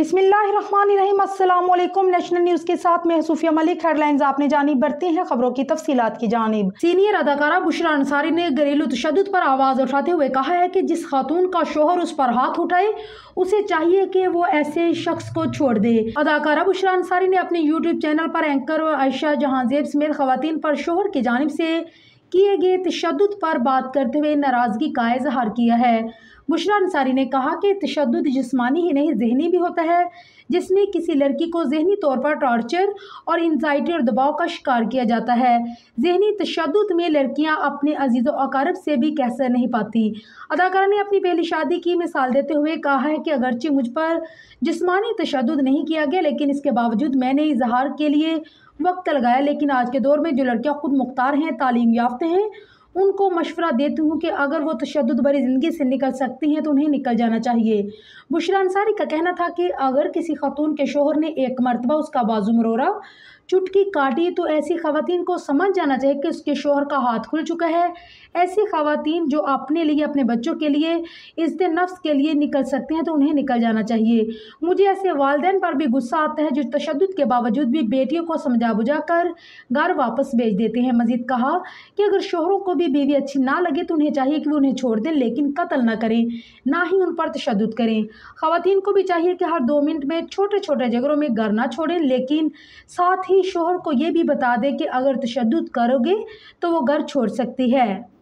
बिस्मिल्लाहिर्रहमानिर्रहीम। अस्सलाम वालेकुम। नेशनल न्यूज़ के साथ मैं सूफिया मलिक। हेडलाइंस आपने जानी, बढ़ते हैं खबरों की तफसीलात की जानिब। सीनियर अदाकारा बुशरा अंसारी ने घरेलू तशद्दुद पर आवाज़ उठाते हुए कहा है कि जिस खातून का शोहर उस पर हाथ उठाए उसे चाहिए कि वो ऐसे शख्स को छोड़ दे। अदाकारा बुशरा अंसारी ने अपने यूट्यूब चैनल पर एंकर आयशा जहांजेब समेत खवातीन पर शोहर की जानिब से किए गए तशद्दुद पर बात करते हुए नाराज़गी का इजहार किया है। बुशरा अंसारी ने कहा कि तशद्दुद जिस्मानी ही नहीं ज़हनी भी होता है, जिसमें किसी लड़की को ज़हनी तौर पर टॉर्चर और एंजाइटी और दबाव का शिकार किया जाता है। ज़हनी तशद्दुद में लड़कियां अपने अजीज़ व अकारिब से भी कह सह नहीं पाती। अदाकारा ने अपनी पहली शादी की मिसाल देते हुए कहा है कि अगरचे मुझ पर जिस्मानी तशद्दुद नहीं किया गया, लेकिन इसके बावजूद मैंने इजहार के लिए वक्त लगाया। लेकिन आज के दौर में जो लड़कियां खुद मुख्तार हैं, तालीम याफ्ते हैं, उनको मशवरा देती हूँ कि अगर वो तशद्दुद भरी ज़िंदगी से निकल सकती हैं तो उन्हें निकल जाना चाहिए। बुशरा अंसारी का कहना था कि अगर किसी खातून के शोहर ने एक मरतबा उसका बाजू मरोड़ा, चुटकी काटी, तो ऐसी खवातीन को समझ जाना चाहिए कि उसके शोहर का हाथ खुल चुका है। ऐसी खवातीन जो अपने लिए, अपने बच्चों के लिए, इज्जत नफ्स के लिए निकल सकते हैं तो उन्हें निकल जाना चाहिए। मुझे ऐसे वालिदैन पर भी गुस्सा आता है जो तशद्दुद के बावजूद भी बेटियों को समझा बुझा कर घर वापस भेज देते हैं। मजीद कहा कि अगर शोहरों को भी बीवी अच्छी ना लगे तो उन्हें चाहिए कि वो उन्हें छोड़ दें, लेकिन कत्ल ना करें, ना ही उन पर तशद्दुद करें। खवातीन को भी चाहिए कि हर 2 मिनट में छोटे छोटे झगड़ों में घर ना छोड़ें, लेकिन साथ ही शोहर को ये भी बता दें कि अगर तशद्दुद करोगे तो वो घर छोड़ सकती है।